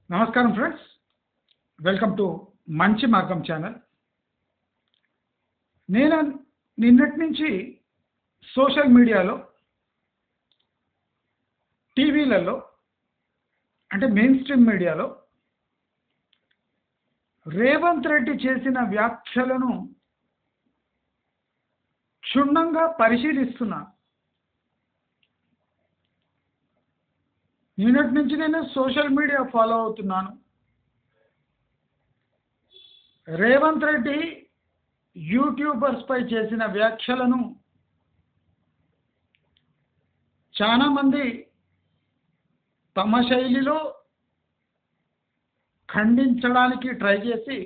నమస్కారం friends, welcome to మంచి మార్గం ఛానల్. నేను నిన్నటి నుంచి సోషల్ మీడియాలో, టీవీలలో అంటే మెయిన్ స్ట్రీమ్ మీడియాలో రేవంత్ రెడ్డి చేసిన వ్యాఖ్యలను క్షుణ్ణంగా పరిశీలిస్తున్నాను. నిన్నటి నుంచి నేను సోషల్ మీడియా ఫాలో అవుతున్నాను. రేవంత్ రెడ్డి యూట్యూబర్స్ పై చేసిన వ్యాఖ్యలను చాలామంది తమ శైలిలో ఖండించడానికి ట్రై చేసి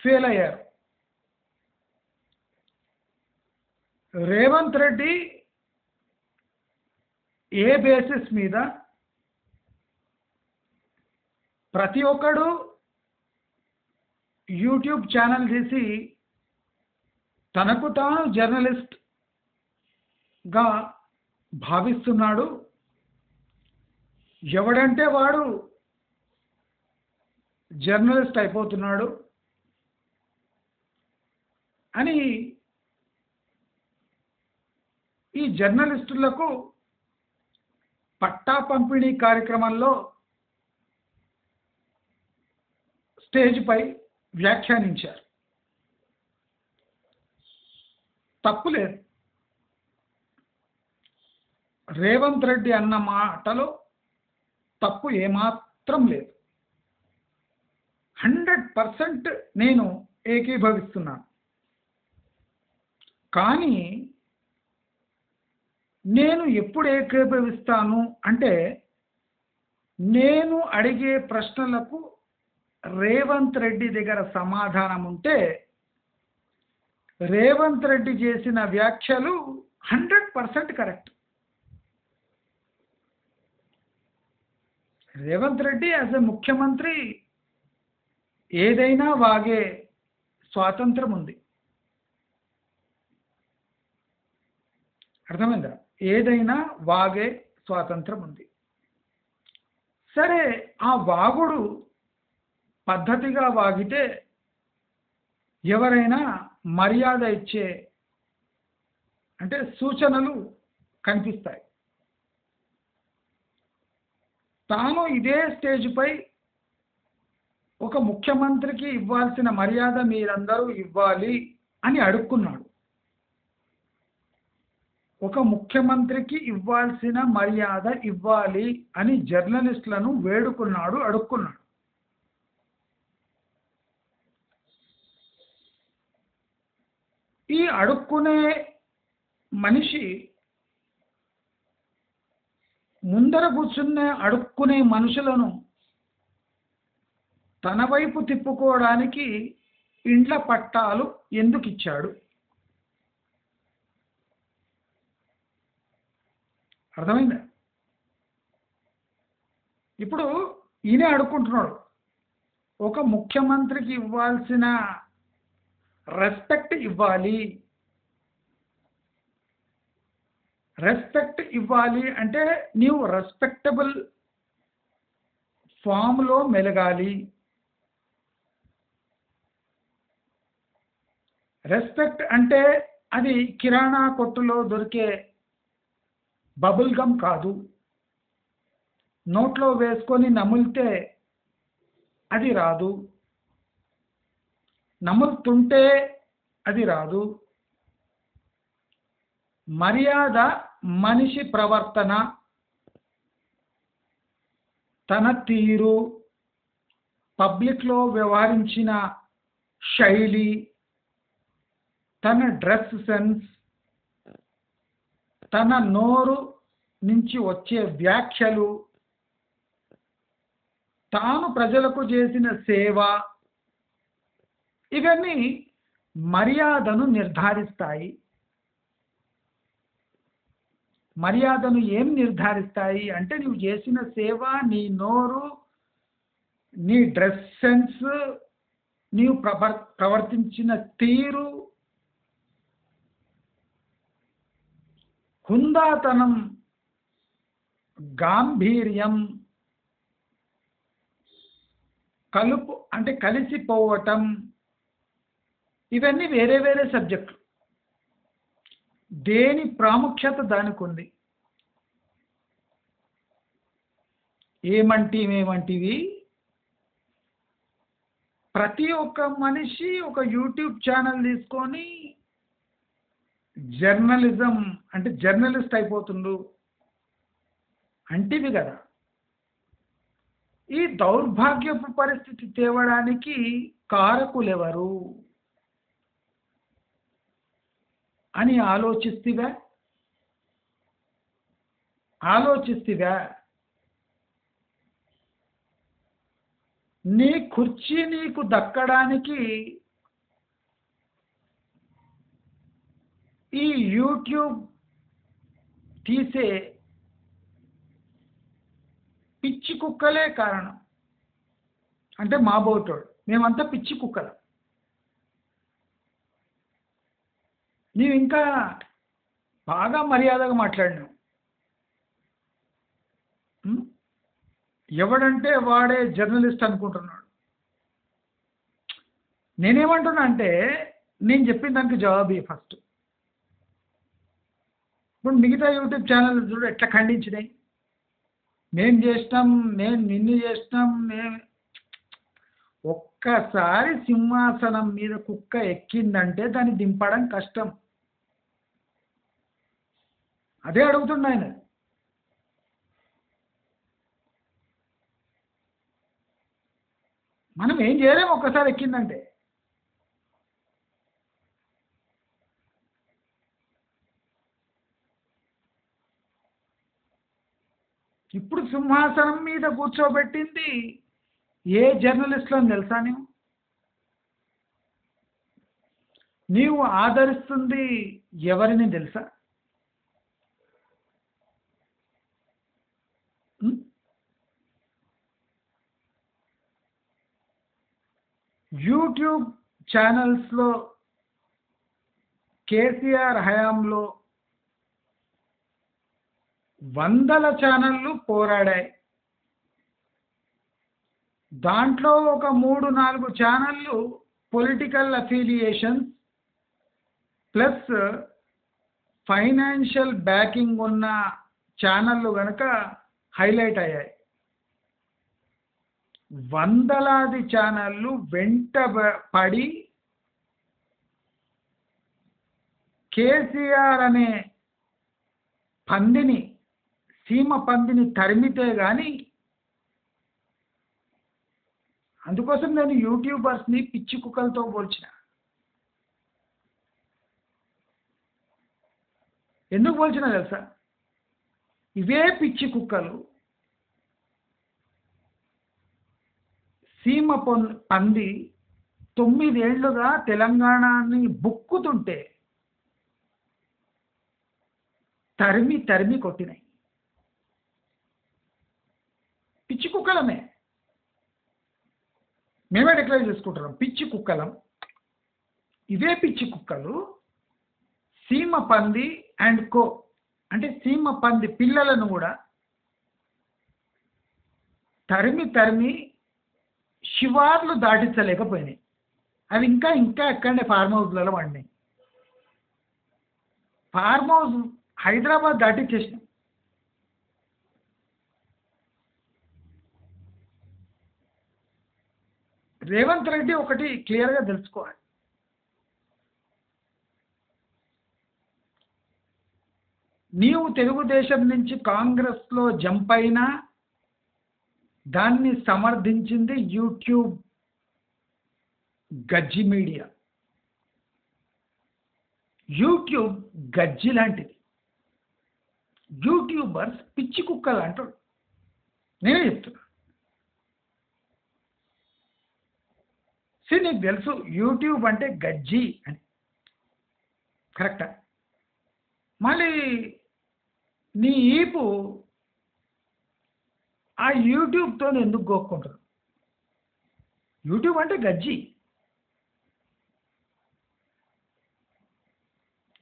ఫెయిల్ అయ్యారు. రేవంత్ రెడ్డి ఏ బేసిస్ మీద ప్రతి ఒక్కడు యూట్యూబ్ ఛానల్ తీసి తనకు తాను జర్నలిస్ట్గా భావిస్తున్నాడు, ఎవడంటే వాడు జర్నలిస్ట్ అయిపోతున్నాడు అని ఈ జర్నలిస్టులకు పట్టా పంపిణీ కార్యక్రమంలో స్టేజ్పై వ్యాఖ్యానించారు. తప్పు లేదు, రేవంత్ రెడ్డి అన్న మాటలో తప్పు ఏమాత్రం లేదు. 100% నేను ఏకీభవిస్తున్నాను. కానీ నేను ఎప్పుడు ఏకీభవిస్తాను అంటే, నేను అడిగే ప్రశ్నలకు రేవంత్ రెడ్డి దగ్గర సమాధానం ఉంటే, రేవంత్ రెడ్డి చేసిన వ్యాఖ్యలు 100% correct. Revanth Reddy as a ముఖ్యమంత్రి ఏదైనా వాగే స్వాతంత్రం ఉంది. అర్థమైందా? ఏదైనా వాగే స్వాతంత్రం ఉంది. సరే, ఆ వాగుడు పద్ధతిగా వాగితే ఎవరైనా మర్యాద ఇచ్చే అంటే సూచనలు కనిపిస్తాయి. తాను ఇదే స్టేజ్పై ఒక ముఖ్యమంత్రికి ఇవ్వాల్సిన మర్యాద మీరందరూ ఇవ్వాలి అని అడుక్కున్నాడు. ఒక ముఖ్యమంత్రికి ఇవ్వాల్సిన మర్యాద ఇవ్వాలి అని జర్నలిస్టులను వేడుకున్నాడు, అడుక్కున్నాడు. ఈ అడుక్కునే మనిషి ముందర కూర్చున్న అడుక్కునే మనుషులను తన వైపు తిప్పుకోవడానికి ఇండ్ల పట్టాలు ఎందుకు ఇచ్చాడు? అర్థమైందా? ఇప్పుడు ఈయనే అడుక్కుంటున్నాడు, ఒక ముఖ్యమంత్రికి ఇవ్వాల్సిన రెస్పెక్ట్ ఇవ్వాలి. రెస్పెక్ట్ ఇవ్వాలి అంటే నీవు రెస్పెక్టబుల్ ఫామ్లో మెలగాలి. రెస్పెక్ట్ అంటే అది కిరాణా కొట్టులో దొరికే బబుల్ గమ్ కాదు. నోట్లో వేసుకొని నములితే అది రాదు, నములుతుంటే అది రాదు. మర్యాద మనిషి ప్రవర్తన, తన తీరు, పబ్లిక్లో వ్యవహరించిన శైలి, తన డ్రెస్ సెన్స్, తన నోరు నుంచి వచ్చే వ్యాఖ్యలు, తాను ప్రజలకు చేసిన సేవ, ఇవన్నీ మర్యాదను నిర్ధారిస్తాయి. మర్యాదను ఏం నిర్ధారిస్తాయి అంటే, నువ్వు చేసిన సేవ, నీ నోరు, నీ డ్రెస్ సెన్స్, నీవు ప్రవర్తించిన తీరు, హుందాతనం, గాంభీర్యం, కలుపు అంటే కలిసిపోవటం, ఇవన్నీ వేరే వేరే సబ్జెక్టులు. దేని ప్రాముఖ్యత దానికి ఉంది. ఏమంటివి ప్రతి ఒక్క మనిషి ఒక యూట్యూబ్ ఛానల్ తీసుకొని జర్నలిజం అంటే జర్నలిస్ట్ అయిపోతుండు అంటివి కదా. ఈ దౌర్భాగ్యపు పరిస్థితి తేవడానికి కారకులెవరు అని ఆలోచిస్తివా? నీ కుర్చీ నీకు దక్కడానికి ఈ యూట్యూబ్ తీసే పిచ్చి కుక్కలే కారణం. అంటే మా బోటోడు మేమంతా పిచ్చి కుక్కలం. నీవు ఇంకా బాగా మర్యాదగా మాట్లాడినావు. ఎవడంటే వాడే జర్నలిస్ట్ అనుకుంటున్నాడు. నేనేమంటున్నా అంటే నేను చెప్పిన దానికి జవాబు ఫస్ట్. ఇప్పుడు మిగతా యూట్యూబ్ ఛానల్ చూడు ఎట్లా ఖండించినాయి. మేము చేసినాం, నేను నిన్ను చేసినాం. ఒక్కసారి సింహాసనం మీద కుక్క ఎక్కిందంటే దాన్ని దింపడం కష్టం. అదే అడుగుతుండ ఆయన. మనం ఏం చేయలేము ఒక్కసారి ఎక్కిందంటే. ఇప్పుడు సింహాసనం మీద కూర్చోబెట్టింది ఏ జర్నలిస్టులో తెలుసా? నీవు ఆదరిస్తుంది ఎవరిని తెలుసా? యూట్యూబ్ ఛానల్స్లో కేసీఆర్ హయాంలో వందల ఛానళ్ళు పోరాడాయి. దాంట్లో ఒక 3-4 ఛానళ్ళు political affiliations plus financial backing ఉన్న ఛానళ్ళు కనుక హైలైట్ అయ్యాయి. వందలాది ఛానళ్ళు వెంటపడి కేసీఆర్ అనే పందిని, సీమ పందిని తరిమితే కానీ, అందుకోసం నేను యూట్యూబర్స్ని పిచ్చి కుక్కలతో పోల్చిన. ఎందుకు పోల్చినా తెలుసా? ఇవే పిచ్చి కుక్కలు సీమ పంది 9 ఏళ్లుగా తెలంగాణని బుక్కుతుంటే తరిమి కొట్టినాయి. పిచ్చి కుక్కలమే. మేమే డిక్లేర్ చేసుకుంటున్నాం పిచ్చి కుక్కలం. ఇవే పిచ్చి కుక్కలు సీమ పంది అండ్ కో అంటే సీమ పంది పిల్లలను కూడా తరిమి శివార్లు దాటించలేకపోయినాయి. అవి ఇంకా ఎక్కడనే ఫార్మ్ హౌస్లలో పడినాయి. ఫార్మ్ హౌస్ హైదరాబాద్ దాటించేసినాం. రేవంత్ రెడ్డి ఒకటి క్లియర్గా తెలుసుకోవాలి. నీవు తెలుగుదేశం నుంచి కాంగ్రెస్లో జంప్ అయినా దాన్ని సమర్థించింది యూట్యూబ్ గజ్జి మీడియా. యూట్యూబ్ గజ్జి లాంటిది. యూట్యూబర్స్ పిచ్చి కుక్కలు అంటాడు. నేనే చెప్తున్నా. నీకు తెలుసు యూట్యూబ్ అంటే గజ్జి అని, కరెక్టా? మళ్ళీ నీ ఈపు ఆ యూట్యూబ్తో ఎందుకు గోక్కుంటారు? యూట్యూబ్ అంటే గజ్జి.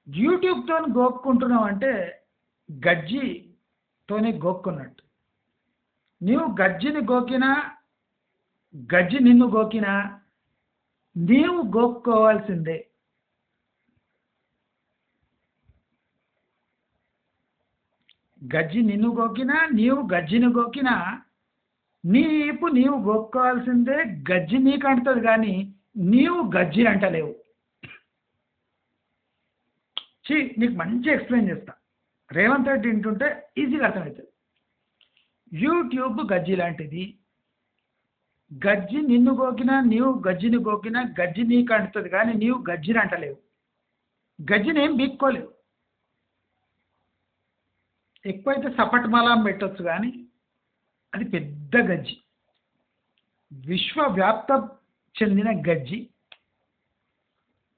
యూట్యూబ్తో గోక్కుంటున్నావు అంటే గజ్జితోనే గోక్కున్నట్టు. నీవు గజ్జిని గోకినా గజ్జి నిన్ను గోకినా నీవు గోక్కోవాల్సిందే. గజ్జి నిన్ను గోకినా నీవు గజ్జిని గోకినా నీపు నీవు గోక్కోవాల్సిందే. గజ్జి నీకు అంటుంది కానీ నీవు గజ్జి అంటలేవు. నీకు మంచి ఎక్స్ప్లెయిన్ చేస్తా. రేవంత్ రెడ్డి వింటుంటే ఈజీగా అర్థమవుతుంది. యూట్యూబ్ గజ్జి లాంటిది. గజ్జి నిన్ను గోకినా నీవు గజ్జిని గోకినా గజ్జి నీకు అంటుతుంది కానీ నీవు గజ్జిని అంటలేవు. గజ్జిని ఏం బీక్కోలేవు. ఎక్కువైతే సపట్ మలాం పెట్టచ్చు కానీ అది పెద్ద గజ్జి, విశ్వవ్యాప్తం చెందిన గజ్జి.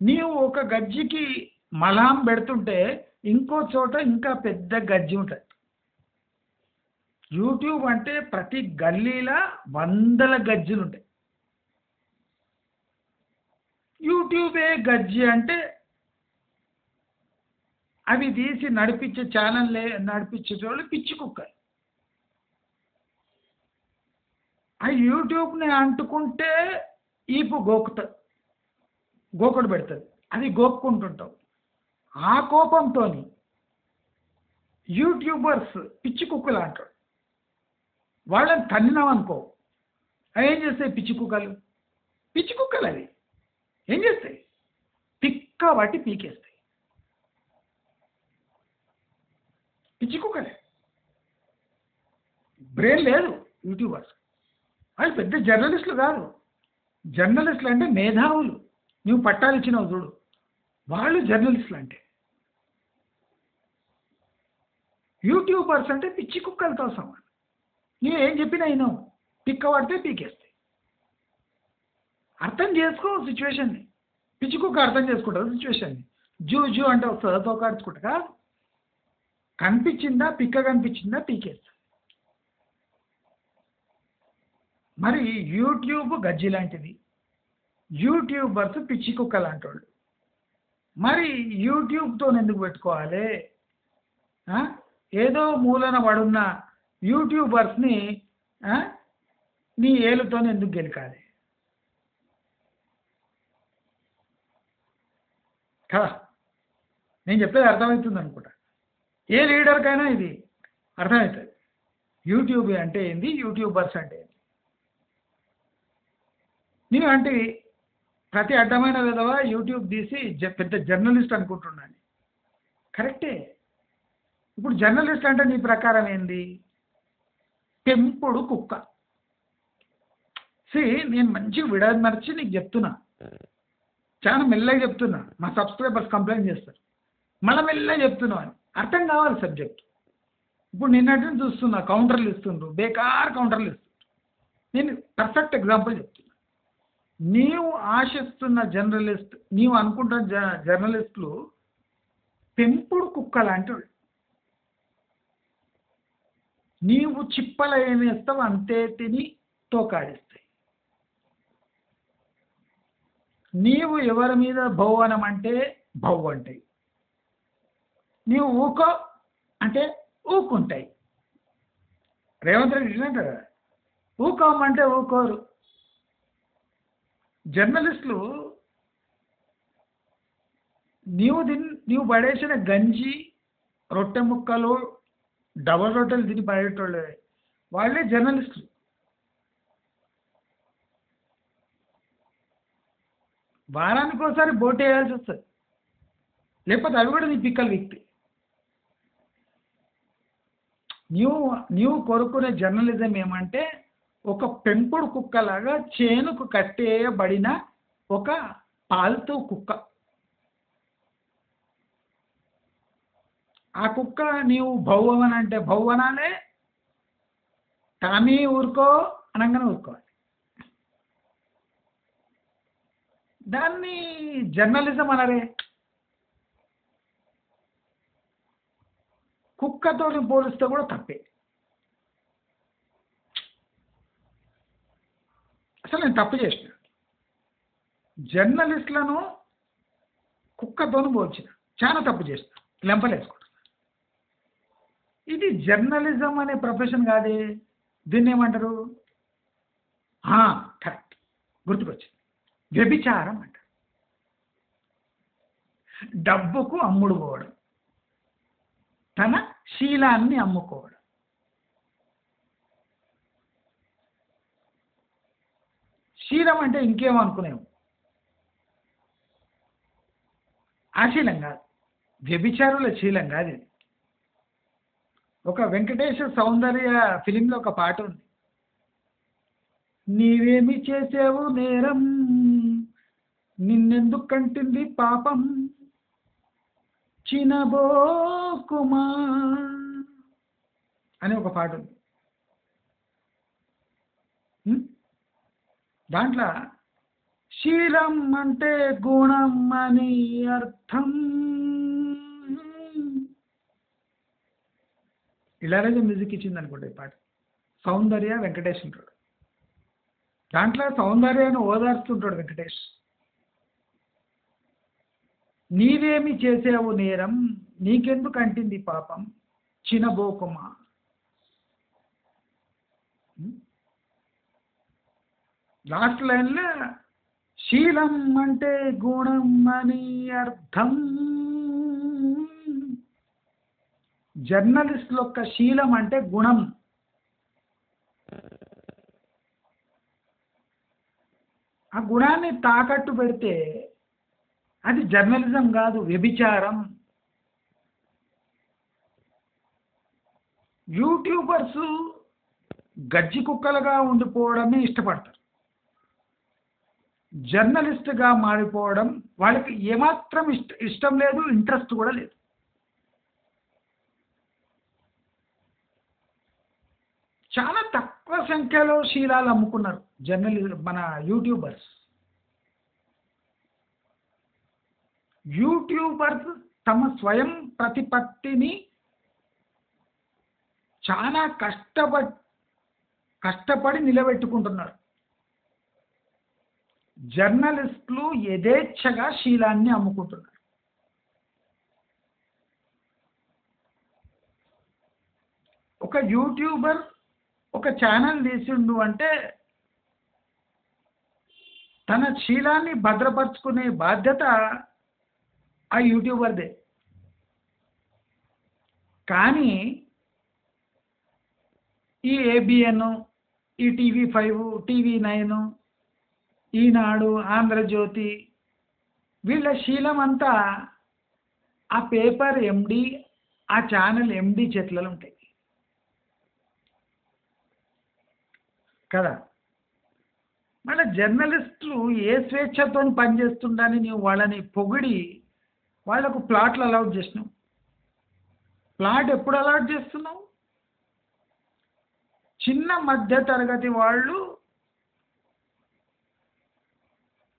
నీవు ఒక గజ్జికి మలాం పెడుతుంటే ఇంకో చోట ఇంకా పెద్ద గజ్జి ఉంటుంది. యూట్యూబ్ అంటే ప్రతి గల్లీలా వందల గజ్జులు ఉంటాయి. యూట్యూబే గజ్జి అంటే అవి తీసి నడిపించే ఛానల్ నడిపించేటోళ్ళు పిచ్చి కుక్కలు. ఆ యూట్యూబ్ని అంటుకుంటే ఈపు గోకుడు పెడుతుంది, అది గోక్కుంటుంటావు. ఆ కోపంతో యూట్యూబర్స్ పిచ్చి కుక్కలు అంటాడు. వాళ్ళని తన్నినామనుకో ఏం చేస్తాయి పిచ్చి కుక్కలు? పిచ్చి కుక్కలు అవి ఏం చేస్తాయి? పిక్క వాటి పీకేస్తాయి. పిచ్చి కుక్కలే, బ్రెయిన్ లేదు యూట్యూబర్స్. వాళ్ళు పెద్ద జర్నలిస్టులు కాదు. జర్నలిస్టులు అంటే మేధావులు. నువ్వు పట్టాలు ఇచ్చినావు చూడు, వాళ్ళు జర్నలిస్టులు అంటే. యూట్యూబర్స్ అంటే పిచ్చి కుక్కలతో సమానం. నువ్వు ఏం చెప్పినా అయినావు, పిక్క పడితే పీకేస్తాయి. అర్థం చేసుకో సిచ్యువేషన్ని. పిచ్చి కుక్క అర్థం చేసుకుంటావు సిచ్యువేషన్ని. జూ అంటే వస్తుందా తోకాడుచుకుంటా? కనిపించిందా పిక్క కనిపించిందా పీకేస్తా. మరి యూట్యూబ్ గజ్జి లాంటిది, యూట్యూబర్స్ పిచ్చి కుక్క లాంటోళ్ళు. మరి యూట్యూబ్తో ఎందుకు పెట్టుకోవాలి? ఏదో మూలన పడున్న యూట్యూబర్స్ని నీ ఏలుతో ఎందుకు గెలకాలి కదా? నేను చెప్పేది అర్థమవుతుంది అనుకుంటా. ఏ లీడర్కైనా ఇది అర్థమవుతుంది. యూట్యూబ్ అంటే ఏంది, యూట్యూబర్స్ అంటే ఏంది. నేను అంటే ప్రతి అడ్డమైన విధవా యూట్యూబ్ తీసి పెద్ద జర్నలిస్ట్ అనుకుంటున్నాను. కరెక్టే. ఇప్పుడు జర్నలిస్ట్ అంటే నీ ప్రకారం ఏంది? పెంపుడు కుక్క. నేను మంచిగా విడమర్చి నీకు చెప్తున్నా, చాలా మెల్లగా చెప్తున్నా. మా సబ్స్క్రైబర్స్ కంప్లైంట్ చేస్తారు, మళ్ళీ మెల్లగా చెప్తున్నావు అని. అర్థం కావాలి సబ్జెక్ట్. ఇప్పుడు నిన్నటిని చూస్తున్నా, కౌంటర్లు ఇస్తుండ్రు, బేకార్ కౌంటర్లు ఇస్తుండ్రు. నేను పర్ఫెక్ట్ ఎగ్జాంపుల్ చెప్తున్నా. నీవు ఆశిస్తున్న జర్నలిస్ట్, నీవు అనుకుంటున్న జర్నలిస్టులు పెంపుడు కుక్క లాంటి వాళ్ళు. నీవు చిప్పల ఏమేస్తావు అంతే తిని తోకాడిస్తాయి. నీవు ఎవరి మీద భౌవనం అంటే భౌ అంటాయి, నీవు ఊకో అంటే ఊకుంటాయి. రేవంత్ రెడ్డి అంటారు కదా, ఊకోమంటే ఊకోరు. జర్నలిస్టులు నీవు పడేసిన గంజి, రొట్టె ముక్కలు, డబల్ రొట్టెలు తిని పడేటోళ్ళే వాళ్ళే జర్నలిస్టులు. వారానికి ఒకసారి బోట్ వేయాల్సి వస్తుంది, లేకపోతే అవి కూడా నీ పిక్కలు విక్తాయి. నీవు కోరుకునే జర్నలిజం ఏమంటే ఒక పెంపుడు కుక్కలాగా చేనుకు కట్టేయబడిన ఒక పాల్తూ కుక్క. ఆ కుక్క నీవు భౌవన్ అంటే భౌవనాలే, టామీ ఊరుకో అనగానే ఊరుకోవాలి. దాన్ని జర్నలిజం అనరే. కుక్కతో పోలిస్తే కూడా తప్పే. అసలు నేను తప్పు చేసిన. జర్నలిస్టులను కుక్కతోను పోల్చిన, చాలా తప్పు చేసిన, లెంపలేసుకుంటున్నా. ఇది జర్నలిజం అనే ప్రొఫెషన్ కాదే. దీన్ని ఏమంటారు? కరెక్ట్, గుర్తుకొచ్చింది. వ్యభిచారం అంట. డబ్బుకు అమ్ముడు పోవడం, తన శీలాన్ని అమ్ముకోవడం. శీలం అంటే ఇంకేమనుకునేము, ఆ శీలం కాదు, వ్యభిచారుల శీలం కాదు ఇది. ఒక వెంకటేశ్వర సౌందర్య ఫిలింలో ఒక పాట ఉంది, నీవేమి చేసావు నేరం, నిన్నెందుకు కంటింది పాపం, చినబోకుమా అని ఒక పాట ఉంది. దాంట్లో శీలం అంటే గుణం అని అర్థం. ఇళయరాజా మ్యూజిక్ ఇచ్చింది అనుకోండి ఈ పాట, సౌందర్య వెంకటేష్ ఉంటాడు. దాంట్లో సౌందర్యాన్ని ఓదార్చుతుంటాడు వెంకటేష్. నీవేమి చేసావు నేరం, నీకెందుకు అంటింది పాపం, చినబోకుమా. లాస్ట్ లైన్లో శీలం అంటే గుణం అని అర్థం. జర్నలిస్ట్ యొక్క శీలం అంటే గుణం. ఆ గుణాన్ని తాకట్టు పెడితే అది జర్నలిజం కాదు, వ్యభిచారం. యూట్యూబర్స్ గజ్జి కుక్కలుగా ఉండిపోవడమే ఇష్టపడతారు. జర్నలిస్ట్గా మారిపోవడం వాళ్ళకి ఏమాత్రం ఇష్టం లేదు, ఇంట్రెస్ట్ కూడా లేదు. చాలా తక్కువ సంఖ్యలో శీలాలు అమ్ముకున్నారు మన యూట్యూబర్స్. యూట్యూబర్స్ తమ స్వయం ప్రతిపత్తిని చాలా కష్టపడి నిలబెట్టుకుంటున్నారు. జర్నలిస్టులు యథేచ్ఛగా శీలాన్ని అమ్ముకుంటున్నారు. ఒక యూట్యూబర్ ఒక ఛానల్ తీసిండు అంటే తన శీలాన్ని భద్రపరుచుకునే బాధ్యత ఆ యూట్యూబర్దే. కానీ ఈ ఏబిఎన్, ఈ TV5, TV9, ఈనాడు, ఆంధ్రజ్యోతి వీళ్ళ శీలం అంతా ఆ పేపర్ ఎండి, ఆ ఛానల్ ఎండి చేతులలో ఉంటాయి కదా. మళ్ళీ జర్నలిస్టులు ఏ స్వేచ్ఛతో పనిచేస్తుండని నీవు వాళ్ళని పొగిడి వాళ్లకు ప్లాట్లు అలాట్ చేసినావు. ప్లాట్ ఎప్పుడు అలాట్ చేస్తున్నావు? చిన్న మధ్య తరగతి వాళ్ళు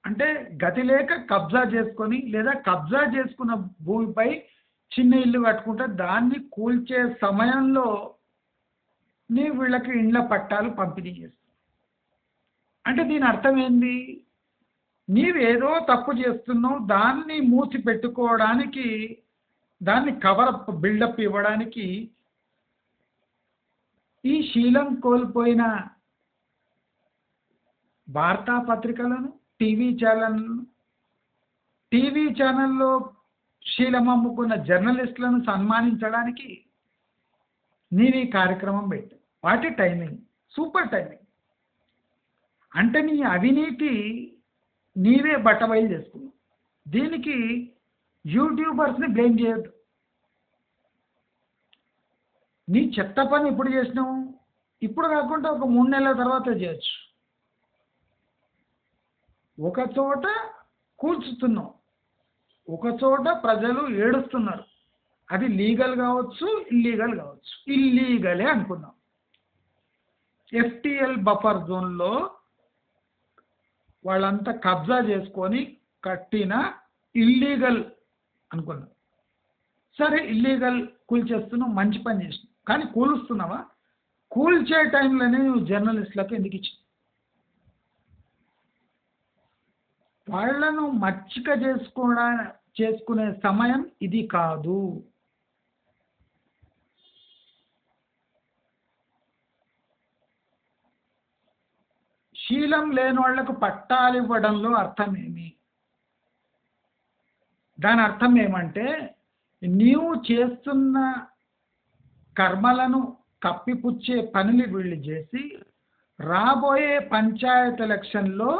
అంటే గతి లేక కబ్జా చేసుకొని లేదా కబ్జా చేసుకున్న భూమిపై చిన్న ఇల్లు కట్టుకుంటే దాన్ని కూల్చే సమయంలో నీ వీళ్ళకి ఇండ్ల పట్టాలు పంపిణీ చేస్తావు. అంటే దీని అర్థం ఏంది? నీవేదో తప్పు చేస్తున్నావు, దాన్ని మూసి పెట్టుకోవడానికి, దాన్ని కవరప్ బిల్డప్ ఇవ్వడానికి ఈ శీలం కోల్పోయిన వార్తాపత్రికలను, టీవీ ఛానల్లో శీలం అమ్ముకున్న జర్నలిస్టులను సన్మానించడానికి నీవి కార్యక్రమం పెట్టు. వాటి టైమింగ్ సూపర్ టైమింగ్. అంటే నీ అవినీతి నీవే బట్టబయలు చేసుకున్నావు. దీనికి యూట్యూబర్స్ని బ్లేమ్ చేయొద్దు. నీ చెత్త పని ఎప్పుడు చేసినావు? ఇప్పుడు కాకుండా ఒక 3 నెలల తర్వాత చేయొచ్చు. ఒక చోట కూల్చుతున్నావు, ఒక చోట ప్రజలు ఏడుస్తున్నారు. అది లీగల్ కావచ్చు, ఇల్లీగల్ కావచ్చు. ఇల్లీగలే అనుకున్నాం. FTL బఫర్ జోన్లో వాళ్ళంతా కబ్జా చేసుకొని కట్టిన ఇల్లీగల్ అనుకున్నాం. సరే, ఇల్లీగల్ కూల్చేస్తున్నావు, మంచి పని చేసినావు. కానీ కూలుస్తున్నావా? కూల్చే టైంలోనే నువ్వు జర్నలిస్టులకు ఎందుకు ఇచ్చావు? వాళ్లను మచ్చిక చేసుకునే సమయం ఇది కాదు. శీలం లేని వాళ్లకు పట్టాలు ఇవ్వడంలో అర్థం ఏమి? దాని అర్థం ఏమంటే నీవు చేస్తున్న కర్మలను కప్పిపుచ్చే పనులు వీళ్ళు చేసి రాబోయే పంచాయత్ ఎలక్షన్లో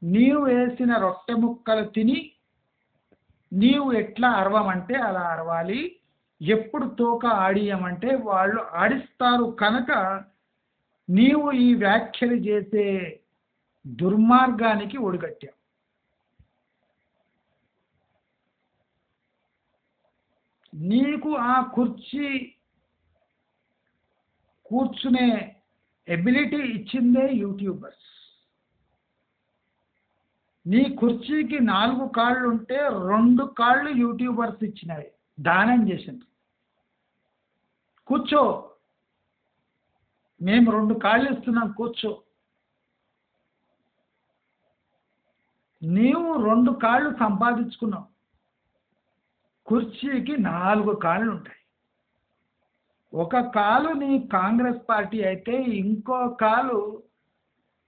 నీవు వేసిన రొట్టె ముక్కలు తిని నీవు ఎట్లా అరవమంటే అలా అరవాలి, ఎప్పుడు తోక ఆడియమంటే వాళ్ళు ఆడిస్తారు కనుక నీవు ఈ వ్యాఖ్యలు చేసే దుర్మార్గానికి ఒడిగట్టావు. నీకు ఆ కుర్చీ కూర్చునే ఎబిలిటీ ఇచ్చిందే యూట్యూబర్స్. నీ కుర్చీకి 4 కాళ్ళు ఉంటే 2 కాళ్ళు యూట్యూబర్స్ ఇచ్చినవి, దానం చేసింది. కూర్చో, మేము 2 కాళ్ళు ఇస్తున్నాం, కూర్చో. నీవు 2 కాళ్ళు సంపాదించుకున్నావు, కుర్చీకి 4 కాళ్ళు ఉంటాయి. ఒక కాలు నీ కాంగ్రెస్ పార్టీ అయితే, ఇంకో కాలు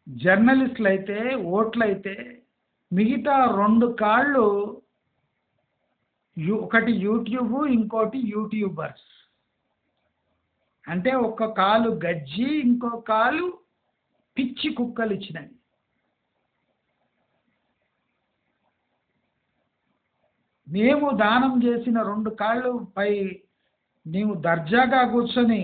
జర్నలిస్టులు అయితే, ఓట్లయితే, మిగతా 2 కాళ్ళు ఒకటి యూట్యూబ్, ఇంకోటి యూట్యూబర్స్. అంటే ఒక కాలు గజ్జి, ఇంకో కాలు పిచ్చి కుక్కలు ఇచ్చినవి. మేము దానం చేసిన 2 కాళ్ళు పై నీవు దర్జాగా కూర్చొని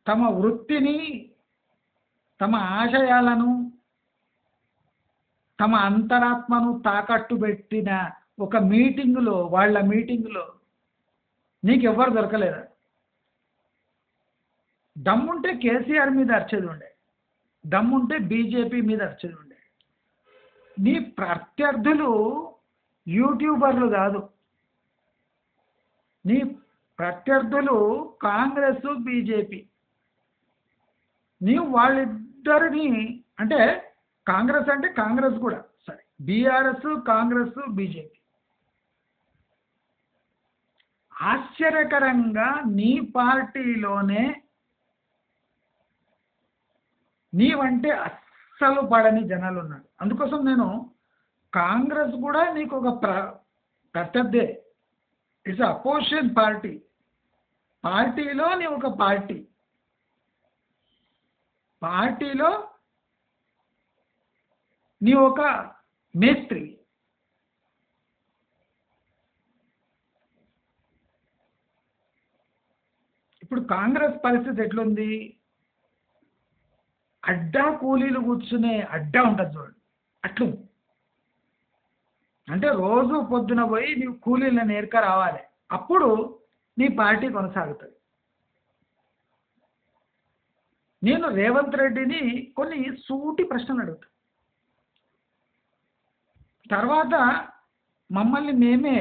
తమ వృత్తిని, తమ ఆశయాలను, తమ అంతరాత్మను తాకట్టు పెట్టిన ఒక మీటింగులో, వాళ్ళ మీటింగులో నీకెవ్వరు దొరకలేదా? దమ్ముంటే కేసీఆర్ మీద అరిచేది ఉండే, దమ్ముంటే బీజేపీ మీద అరిచేది ఉండే. నీ ప్రత్యర్థులు యూట్యూబర్లు కాదు, నీ ప్రత్యర్థులు కాంగ్రెస్, బీజేపీ. నీవు వాళ్ళిద్దరిని, అంటే కాంగ్రెస్ అంటే కాంగ్రెస్ కూడా సరే, బీఆర్ఎస్, కాంగ్రెస్, బీజేపీ. ఆశ్చర్యకరంగా నీ పార్టీలోనే నీవంటే అస్సలు పడని జనాలు ఉన్నారు. అందుకోసం నేను కాంగ్రెస్ కూడా నీకు ఒక ప్రత్యర్థే. It's opposition party. పార్టీలో నీ ఒక పార్టీ, పార్టీలో నీ ఒక మేస్త్రి. ఇప్పుడు కాంగ్రెస్ పరిస్థితి ఎట్లుంది? అడ్డా కూలీలు కూర్చునే అడ్డా ఉంటుంది చూడండి, అట్లు. అంటే రోజు పొద్దున పోయి నీవు కూలీలను నేర్క రావాలి, అప్పుడు నీ పార్టీ కొనసాగుతుంది. నేను రేవంత్ రెడ్డిని కొన్ని సూటి ప్రశ్నలు అడుగుతా. తర్వాత మమ్మల్ని మేమే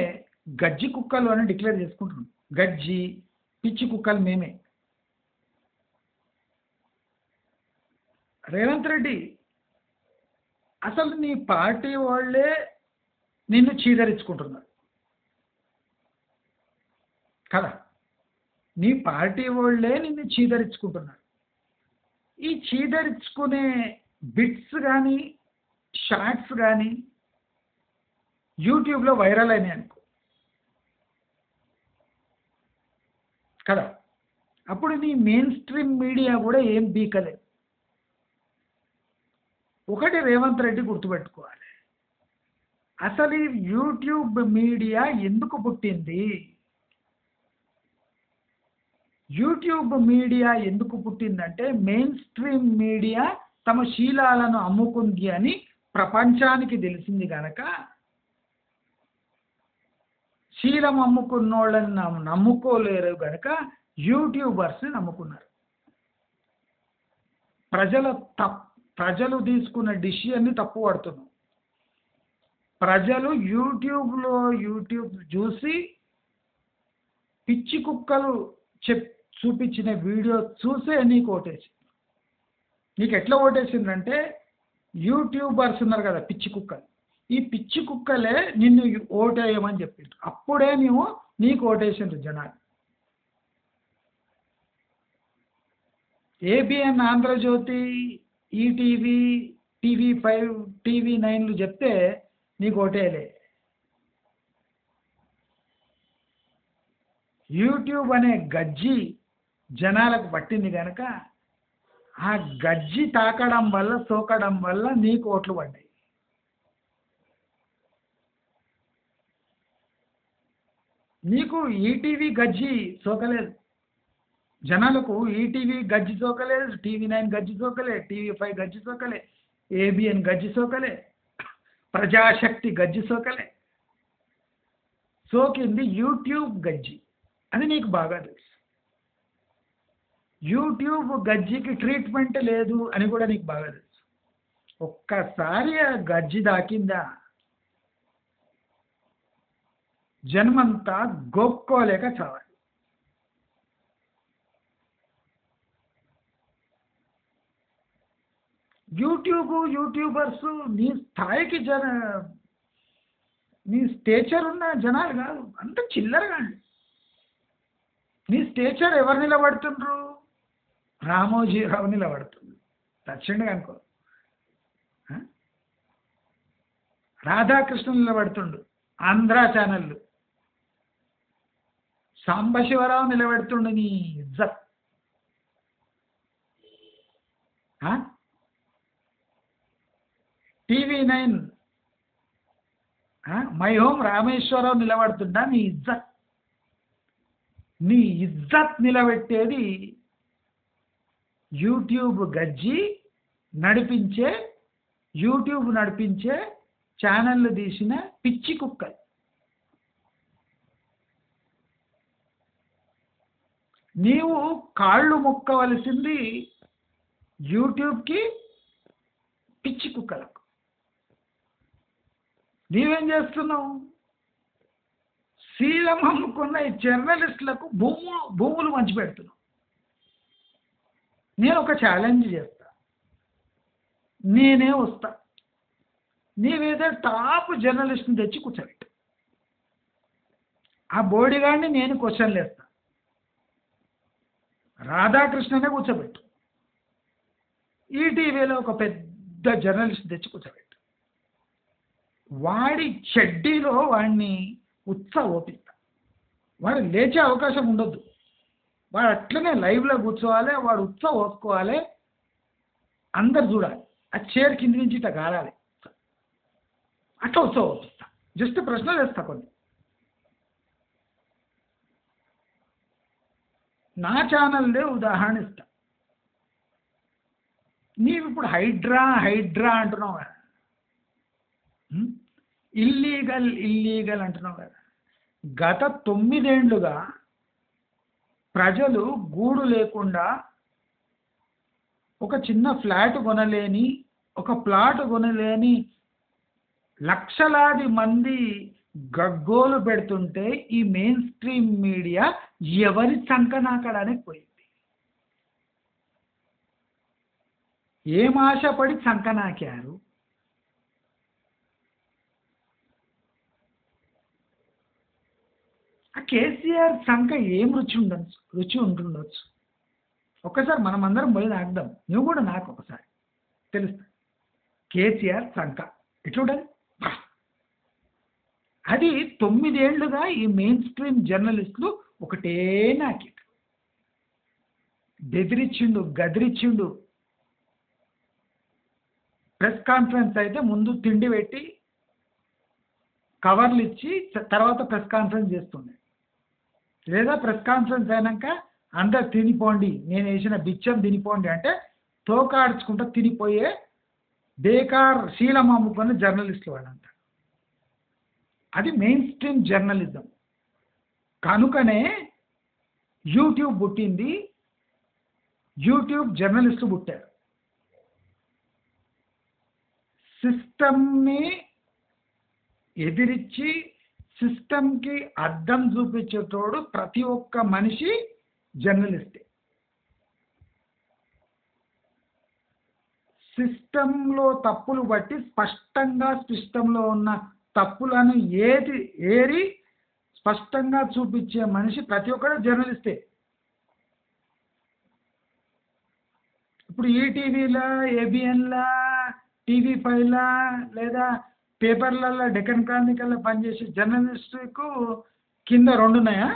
గజ్జి కుక్కలు అని డిక్లేర్ చేసుకుంటున్నాం. గజ్జి, పిచ్చి కుక్కలు మేమే. రేవంత్ రెడ్డి, అసలు నీ పార్టీ వాళ్ళే నిన్ను చీదరించుకుంటున్నారు కదా, నీ పార్టీ వాళ్ళే నిన్ను చీదరించుకుంటున్నారు. ఈ చీదరించుకునే బిట్స్ కానీ, షార్ట్స్ కానీ యూట్యూబ్లో వైరల్ అయినాయి అనుకో కదా, అప్పుడు నీ మెయిన్ స్ట్రీమ్ మీడియా కూడా ఏం బీకలేదు. ఒకటి రేవంత్ రెడ్డి గుర్తుపెట్టుకోవాలి, అసలు ఈ యూట్యూబ్ మీడియా ఎందుకు పుట్టింది? యూట్యూబ్ మీడియా ఎందుకు పుట్టిందంటే మెయిన్ స్ట్రీమ్ మీడియా తమ శీలాలను అమ్ముకుంది అని ప్రపంచానికి తెలిసింది కనుక శీలం అమ్ముకున్నోళ్ళని నమ్ముకోలేరు కనుక యూట్యూబర్స్ని నమ్ముకున్నారు. ప్రజలు తీసుకున్న డిసిషన్ని తప్పు పడుతున్నాం. ప్రజలు యూట్యూబ్ చూసి పిచ్చి కుక్కలు చూపించిన వీడియో చూసే నీకు ఓటేసింది. నీకు ఎట్లా ఓటేసిందంటే యూట్యూబర్స్ ఉన్నారు కదా పిచ్చి కుక్కలు, ఈ పిచ్చి కుక్కలే నిన్ను ఓటేయమని చెప్పిండ్రు. అప్పుడే నీకు ఓటేసిండ్రు జనాలు. ఏబిఎన్, ఆంధ్రజ్యోతి, ఈటీవీ, టీవీ5, టీవీ9లు చెప్తే నీకు ఓటేలే. యూట్యూబ్ అనే గజ్జి జనాలకు పట్టింది కనుక ఆ గజ్జి తాకడం వల్ల, సోకడం వల్ల నీకు ఓట్లు పడ్డాయి. నీకు ఈటీవీ గజ్జి సోకలేదు. జనాలకు ఈటీవీ గజ్జి సోకలేదు, టీవీ9 గజ్జి సోకలే, టీవీ5 గజ్జి సోకలే, ఏబిఎన్ గజ్జి సోకలే, ప్రజాశక్తి గజ్జి సోకలే. సోకింది యూట్యూబ్ గజ్జి. అది నీకు బాగా తెలుసు. యూట్యూబ్ గజ్జికి ట్రీట్మెంట్ లేదు అని కూడా నీకు బాగా తెలుసు. ఒక్కసారి ఆ గజ్జి దాకిందా జన్మంతా గోక్కోలేక చావాలి. యూట్యూబర్స్ నీ స్థాయికి నీ స్టేచర్ ఉన్న జనాలు కాదు, అంత చిల్లర కాండి. నీ స్టేచర్ ఎవరు నిలబడుతుండ్రు? రామోజీరావు నిలబడుతుంది, దక్షిణగా అనుకో. రాధాకృష్ణ నిలబడుతుండు, ఆంధ్ర ఛానళ్ళు. సాంబశివరావు నిలబెడుతుండు నీ ఇజ్జత్. టీవీ9 మై హోమ్ రామేశ్వరరావు నిలబడుతుండా నీ ఇజ్జత్. నీ ఇజ్జత్ నిలబెట్టేది యూట్యూబ్ గజ్జి నడిపించే, యూట్యూబ్ నడిపించే ఛానళ్ళు తీసిన పిచ్చి కుక్కలు. నీవు కాళ్ళు మొక్కవలసింది యూట్యూబ్కి, పిచ్చి కుక్కలకు. నీవేం చేస్తున్నావు? శీలం అమ్ముకున్న ఈ జర్నలిస్టులకు భూములు మంచి పెడుతున్నావు. నేను ఒక ఛాలెంజ్ చేస్తా, నేనే వస్తా, నీవేదో టాప్ జర్నలిస్ట్ని తెచ్చి కూర్చోబెట్టు. ఆ బోడిగాడిని నేను క్వశ్చన్లు వేస్తా. రాధాకృష్ణనే కూర్చోబెట్టు. ఈటీవీలో ఒక పెద్ద జర్నలిస్ట్ తెచ్చి కూర్చోబెట్టు. వాడి చెడ్డీలో వాడిని ఓపిస్తా. వాడు లేచే అవకాశం ఉండొద్దు. వాడు అట్లనే లైవ్లో కూర్చోవాలి, వాడు ఓసుకోవాలి, అందరు చూడాలి. ఆ చైర్ కింది నుంచి ఇట్లా గారాలి. అట్లా ఓపిస్తా. జస్ట్ ప్రశ్నలు వేస్తా కొన్ని. నా ఛానల్దే ఉదాహరణ ఇస్తా. నీవు ఇప్పుడు హైడ్రా అంటున్నావు కదా, ఇల్లీగల్ అంటున్నావు కదా. గత 9 ఏళ్లుగా ప్రజలు గూడు లేకుండా, ఒక చిన్న ఫ్లాట్ కొనలేని, ఒక ప్లాట్ కొనలేని లక్షలాది మంది గగ్గోలు పెడుతుంటే ఈ మెయిన్ స్ట్రీమ్ మీడియా ఎవరి సంకనాకడానికి పోయింది? ఏం ఆశపడి సంకనాకారు? ఆ కేసీఆర్ సంక ఏం రుచి ఉంటుండొచ్చు? ఒక్కసారి మనం అందరం పోయి నాకుదాం, నువ్వు కూడా నాకు ఒకసారి తెలుస్తా. కేసీఆర్ సంక ఎట్లుండదు? అది 9 ఏళ్లుగా ఈ మెయిన్ స్ట్రీమ్ జర్నలిస్టులు ఒకటే నాకి బెదిరించిండు, గదిరించిండు. ప్రెస్ కాన్ఫరెన్స్ అయితే ముందు తిండి పెట్టి కవర్లు ఇచ్చి తర్వాత ప్రెస్ కాన్ఫరెన్స్ చేస్తుండే. లేదా ప్రెస్ కాన్ఫరెన్స్ అయినాక అందరు తినిపోండి, నేను వేసిన బిచ్చం తినిపోండి అంటే తోకాడ్చుకుంటూ తినిపోయే బేకార్ శీలం అమ్ముకున్న జర్నలిస్టులు వాళ్ళంతా. అది మెయిన్ స్ట్రీమ్ జర్నలిజం. కనుకనే యూట్యూబ్ పుట్టింది, యూట్యూబ్ జర్నలిస్టులు పుట్టారు. సిస్టమ్ని ఎదిరించి సిస్టమ్కి అద్దం చూపించేటోడు ప్రతి ఒక్క మనిషి జర్నలిస్టే. సిస్టంలో తప్పులు బట్టి స్పష్టంగా సిస్టంలో ఉన్న తప్పులను ఏరి స్పష్టంగా చూపించే మనిషి ప్రతి ఒక్కరు జర్నలిస్టే. ఇప్పుడు ఈటీవీలా, ఏబిఎన్లా, టీవీ5లా లేదా పేపర్లలో డెక్కన్ క్రానికల్లో పనిచేసే జర్నలిస్టుకు కింద 2 ఉన్నాయా?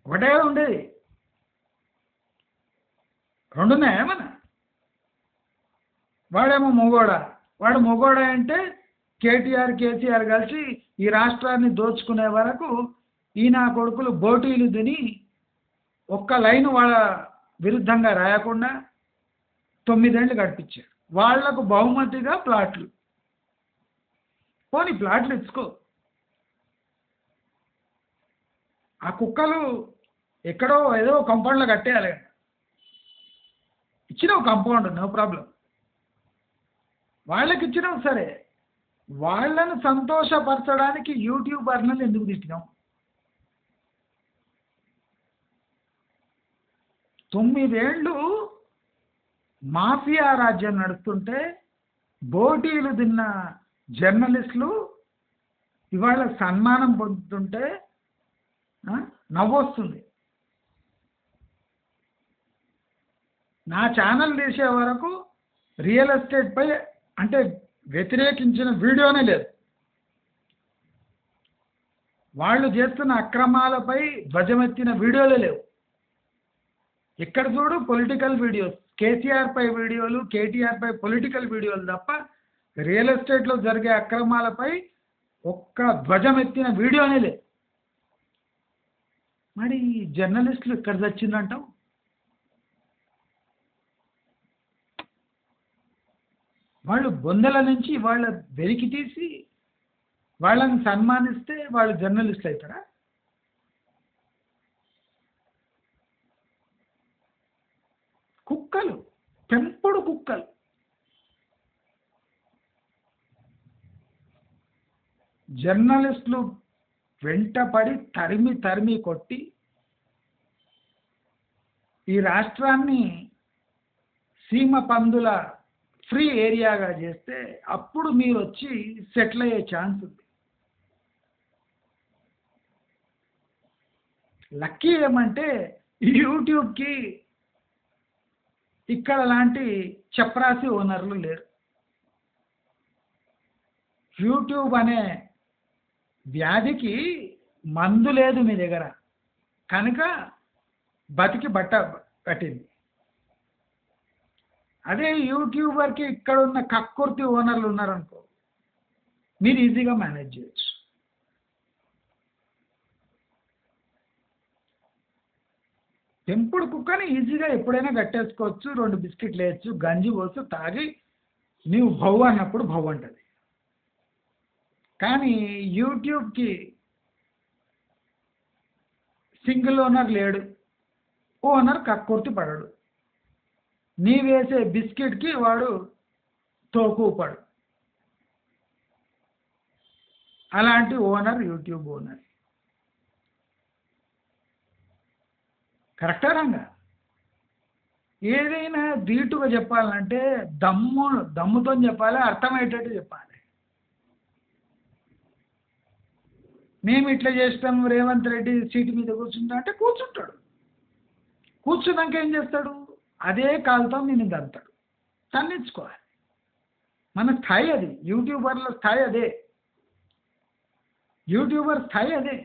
ఒకటే కదా ఉండేది. 2 ఉన్నాయా ఏమన్నా? వాడేమో మొగోడా. వాడు మొగోడా అంటే కేటీఆర్, కేసీఆర్ కలిసి ఈ రాష్ట్రాన్ని దోచుకునే వరకు ఈయన కొడుకులు బోటీలు తిని ఒక్క లైన్ వాళ్ళ విరుద్ధంగా రాయకుండా 9 ఏళ్ళు గడిపించారు. వాళ్లకు బహుమతిగా ప్లాట్లు. పోనీ ప్లాట్లు ఇచ్చుకో. ఆ కుక్కలు ఎక్కడో ఏదో కాంపౌండ్లో కట్టేయాలి కదా. ఇచ్చినావు కాంపౌండ్, నో ప్రాబ్లం. వాళ్ళకి ఇచ్చినావు సరే. వాళ్ళను సంతోషపరచడానికి యూట్యూబర్లను ఎందుకు తిట్టినావు? 9 ఏళ్ళు మాఫియా రాజ్యం నడుస్తుంటే బోటీలు తిన్న జర్నలిస్టులు ఇవాళ సన్మానం పొందుతుంటే నవ్వొస్తుంది. నా ఛానల్ తీసే వరకు రియల్ ఎస్టేట్పై అంటే వ్యతిరేకించిన వీడియోనే లేదు. వాళ్ళు చేస్తున్న అక్రమాలపై ధ్వజమెత్తిన వీడియోలే లేవు. ఇక్కడ చూడు పొలిటికల్ వీడియోస్, కేసీఆర్పై వీడియోలు, కేటీఆర్పై పొలిటికల్ వీడియోలు తప్ప రియల్ ఎస్టేట్లో జరిగే అక్రమాలపై ఒక్క ధ్వజమెత్తిన వీడియోనే లేదు. మరి జర్నలిస్టులు ఇక్కడ చచ్చిందంటావు? వాళ్ళు బొందల నుంచి వాళ్ళ వెలికి తీసి వాళ్ళని సన్మానిస్తే వాళ్ళు జర్నలిస్టులు అవుతారా? కుక్కలు, పెంపుడు కుక్కలు. జర్నలిస్టులు వెంటపడి తరిమి తరిమి కొట్టి ఈ రాష్ట్రాన్ని సీమ పందుల ఫ్రీ ఏరియాగా చేస్తే అప్పుడు మీరు వచ్చి సెటిల్ అయ్యే ఛాన్స్ ఉంది. లక్కీ ఏమంటే యూట్యూబ్కి ఇక్కడ లాంటి చపరాసి ఓనర్లు లేరు. యూట్యూబ్ అనే వ్యాధికి మందు లేదు మీ దగ్గర కనుక బతికి బట్ట కట్టింది. అదే యూట్యూబర్కి ఇక్కడ ఉన్న కక్కుర్తి ఓనర్లు ఉన్నారనుకో, మీరు ఈజీగా మేనేజ్ చేయొచ్చు. పెంపుడు కుక్కని ఈజీగా ఎప్పుడైనా కట్టేసుకోవచ్చు, 2 బిస్కెట్లు వేయచ్చు, గంజి పోసు తాగి నీవు భవ్ అన్నప్పుడు భవ్ అంటది. కానీ యూట్యూబ్కి సింగిల్ ఓనర్ లేడు, ఓనర్ కక్కుర్తి పడడు. నీ వేసే బిస్కెట్కి వాడు తోకూపడు. అలాంటి ఓనర్ యూట్యూబ్ ఓనర్. కరెక్టా రంగా? ఏదైనా ధీటుగా చెప్పాలంటే దమ్ముతో చెప్పాలి, అర్థమయ్యేటట్టు చెప్పాలి. మేము ఇట్లా చేస్తాం, రేవంత్ రెడ్డి సీటు మీద కూర్చుంటా అంటే కూర్చుంటాడు. కూర్చున్నాక ఏం చేస్తాడు? అదే కాలుతో నేను దంతాడు. తన్నించుకోవాలి. మన స్థాయి అది. యూట్యూబర్ల స్థాయి అదే. యూట్యూబర్ స్థాయి అదే.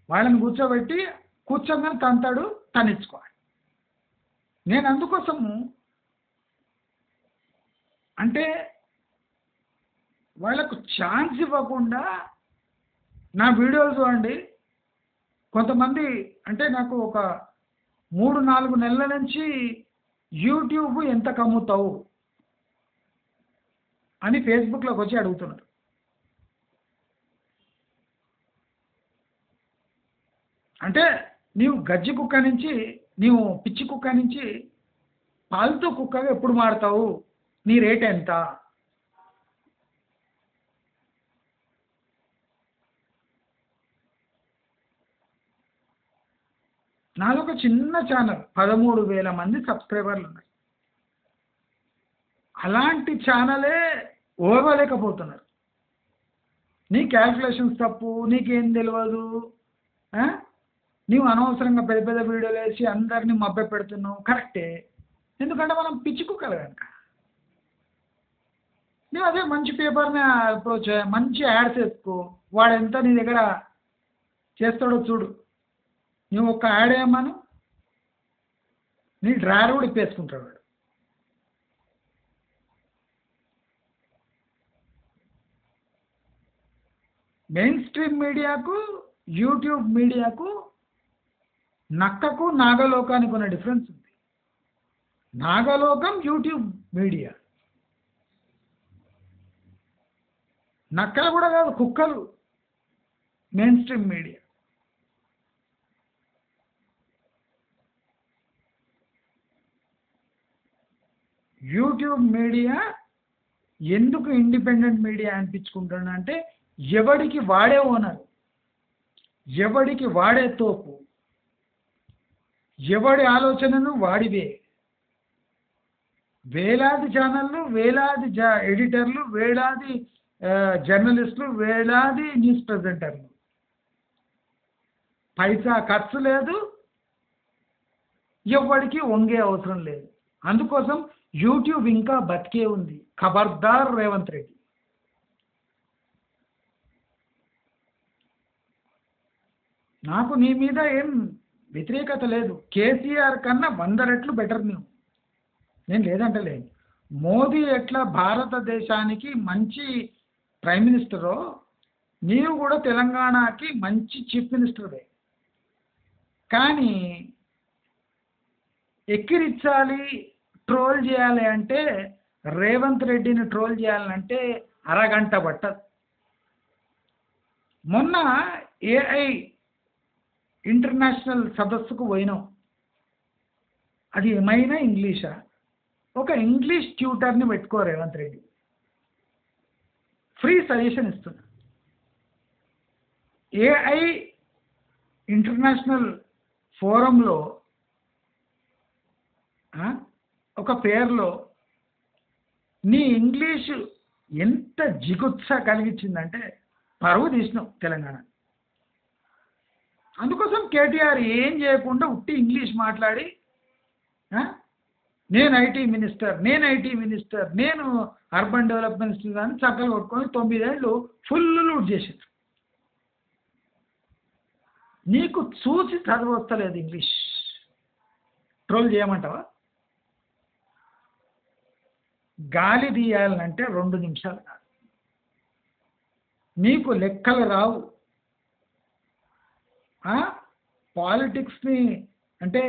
వాళ్ళని కూర్చోగానే తంతాడు, తన్నించుకోవాలి. నేను అందుకోసము అంటే వాళ్ళకు ఛాన్స్ ఇవ్వకుండా నా వీడియోలు చూడండి. కొంతమంది అంటే నాకు ఒక 3-4 నెలల నుంచి యూట్యూబ్ ఎంత కమ్ముతావు అని ఫేస్బుక్లోకి వచ్చి అడుగుతున్నారు. అంటే నీవు గజ్జి కుక్క నుంచి, నీవు పిచ్చి కుక్క నుంచి పాల్తూ కుక్కగా ఎప్పుడు మారుతావు, నీ రేట్ ఎంత? నాదొక చిన్న ఛానల్, 13,000 మంది సబ్స్క్రైబర్లు ఉన్నారు. అలాంటి ఛానలే ఓర్వలేకపోతున్నారు. నీ క్యాల్కులేషన్స్ తప్పు, నీకేం తెలియదు, నీవు అనవసరంగా పెద్ద పెద్ద వీడియోలు వేసి అందరినీ మభ్య పెడుతున్నావు, కరెక్టే. ఎందుకంటే మనం పిచ్చి కుక్కలు కనుక. నువ్వు అదే మంచి పేపర్ని అప్రోచ్ మంచి యాడ్స్ వేసుకో, వాడు ఎంత నీ దగ్గర చేస్తాడో చూడు. నువ్వు ఒక యాడ్ వేయమను, నీ డ్రైవర్ కూడా ఇప్పేసుకుంటాడు వాడు. మెయిన్ స్ట్రీమ్ మీడియాకు, యూట్యూబ్ మీడియాకు, నక్కకు నాగలోకానికి ఉన్న డిఫరెన్స్ ఉంది. నాగలోకం యూట్యూబ్ మీడియా, నక్కలు కూడా కాదు, కుక్కలు main stream media. YouTube media ఎందుకు ఇండిపెండెంట్ మీడియా అనిపించుకుంటానంటే ఎవడికి వాడే ఓనర్, ఎవడికి వాడే తోపు, ఎవడి ఆలోచనలు వాడివే. వేలాది ఛానళ్ళు, వేలాది ఎడిటర్లు, వేలాది జర్నలిస్టులు, వేలాది న్యూస్ ప్రజెంటర్లు. పైసా ఖర్చు లేదు, ఎవరికి వంగే అవసరం లేదు. అందుకోసం యూట్యూబ్ ఇంకా బతికే ఉంది. ఖబర్దార్ రేవంత్ రెడ్డి. నాకు నీ మీద ఏం వ్యతిరేకత లేదు. కేసీఆర్ కన్నా 100 రెట్లు బెటర్ నువ్వు, నేను లేదంటలేను. మోదీ ఎట్లా భారతదేశానికి మంచి ప్రైమ్ మినిస్టరో, నీవు కూడా తెలంగాణకి మంచి చీఫ్ మినిస్టర్వే. కానీ ఎక్కిరించాలి, ట్రోల్ చేయాలి అంటే, రేవంత్ రెడ్డిని ట్రోల్ చేయాలంటే అరగంట పట్టదు. మొన్న ఏఐ ఇంటర్నేషనల్ సదస్సుకు పోయినాం. అది ఏమైనా ఇంగ్లీషా? ఒక ఇంగ్లీష్ ట్యూటర్ని పెట్టుకో రేవంత్ రెడ్డి, ఫ్రీ సజెషన్ ఇస్తున్నా. ఏఐ ఇంటర్నేషనల్ ఫోరంలో ఒక పేరులో నీ ఇంగ్లీషు ఎంత జిగుత్స కలిగించిందంటే పరువు తీసినావు తెలంగాణ. అందుకోసం కేటీఆర్ ఏం చేయకుండా ఉట్టి ఇంగ్లీష్ మాట్లాడి నేను ఐటీ మినిస్టర్, నేను అర్బన్ డెవలప్మెంట్ మినిస్టర్ అని చక్కలు కొట్టుకొని 9 ఏళ్ళు ఫుల్ లూట్ చేసారు. నీకు చూసి చదువు వస్తలేదు ఇంగ్లీష్, ట్రోల్ చేయమంటావా? గాలి తీయాలంటే 2 నిమిషాలు కాదు. నీకు లెక్కలు రావు. పాలిటిక్స్ని అంటే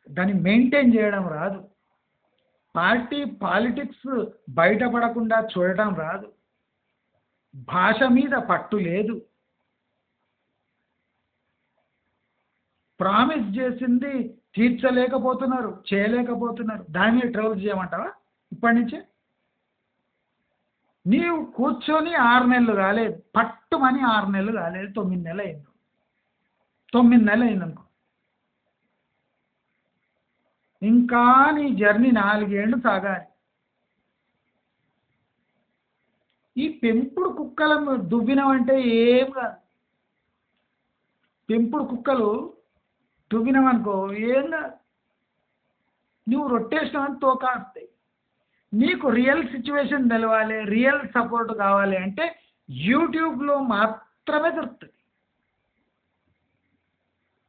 దాన్ని మెయింటైన్ చేయడం రాదు. పాలిటిక్స్ బయటపడకుండా చూడటం రాదు. భాష మీద పట్టు లేదు. ప్రామిస్ చేసింది తీర్చలేకపోతున్నారు, చేయలేకపోతున్నారు. దాని మీద ట్రోల్ చేయమంటావా? ఇప్పటి నుంచే నీవు కూర్చొని 6 నెలలు కాలేదు, పట్టుమని 6 నెలలు కాలేదు, 9 నెలలు అయింది. 9 నెలలు అయిందనుకో. ఇంకా నీ జర్నీ 4 ఏళ్ళు సాగాలి. ఈ పెంపుడు కుక్కలను దువ్వినవంటే ఏం కాదు. పెంపుడు కుక్కలు దువ్వినవనుకో ఏం కాదు. నువ్వు రొట్టేసినవని తోకాస్తాయి. నీకు రియల్ సిచ్యువేషన్ తెలవాలి, రియల్ సపోర్ట్ కావాలి అంటే యూట్యూబ్లో మాత్రమే దొరుకుతుంది.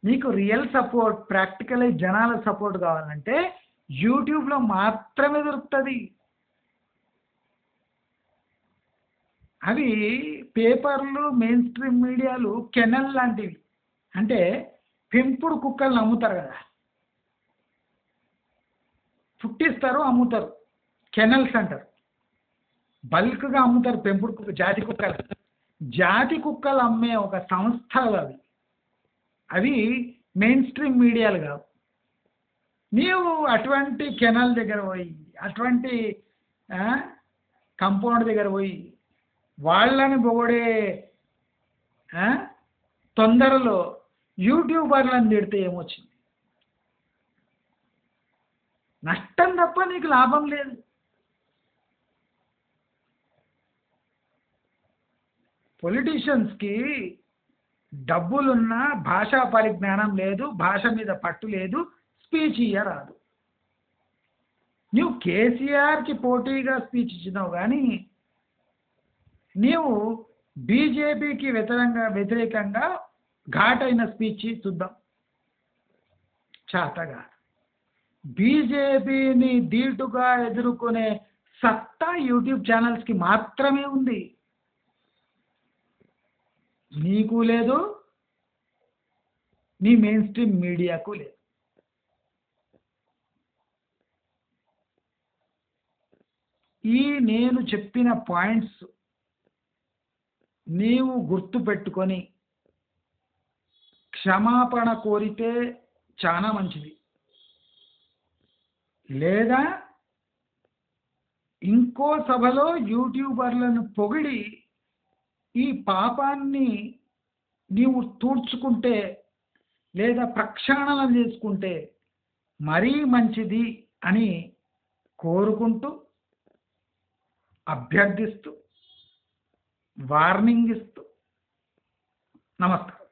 నీకు రియల్ సపోర్ట్, ప్రాక్టికల్ జనాల సపోర్ట్ కావాలంటే యూట్యూబ్లో మాత్రమే దొరుకుతుంది. అవి పేపర్లు, మెయిన్ స్ట్రీమ్ మీడియాలు కెనల్ లాంటివి. అంటే పెంపుడు కుక్కలను అమ్ముతారు కదా, పుట్టిస్తారు, అమ్ముతారు. కెనల్స్ అంటారు. బల్క్గా అమ్ముతారు పెంపుడు కుక్క, జాతి కుక్కలు. జాతి కుక్కలు అమ్మే ఒక సంస్థలు అవి. అవి మెయిన్ స్ట్రీమ్ మీడియాలు కావు. నీవు అటువంటి కెనాల్ దగ్గర పోయి, అటువంటి కంపౌండ్ దగ్గర పోయి వాళ్ళని పొగడే తొందరలో యూట్యూబర్లను తిడితే ఏమొచ్చింది? నష్టం తప్ప నీకు లాభం లేదు. పొలిటీషియన్స్కి డబ్బులున్నా భాషా పరిజ్ఞానం లేదు, భాష మీద పట్టు లేదు, స్పీచ్ ఇయ్యరాదు. నువ్వు కేసీఆర్కి పోటీగా స్పీచ్ ఇచ్చినావు కానీ నీవు బీజేపీకి వ్యతిరేకంగా ఘాటైన స్పీచ్ చూద్దాం. చాతగా బీజేపీని ధీటుగా ఎదుర్కొనే సత్తా యూట్యూబ్ ఛానల్స్కి మాత్రమే ఉంది. నీకు లేదు, నీ మెయిన్ స్ట్రీమ్ మీడియాకు లేదు. ఈ నేను చెప్పిన పాయింట్స్ నీవు గుర్తు పెట్టుకొని క్షమాపణ కోరితే చాలా మంచిది. లేదా ఇంకో సభలో యూట్యూబర్లను పొగిడి ఈ పాపాన్ని నీవు తూడ్చుకుంటే లేదా ప్రక్షాళన చేసుకుంటే మరీ మంచిది అని కోరుకుంటూ, అభ్యర్థిస్తూ, వార్నింగ్ ఇస్తూ నమస్కారం.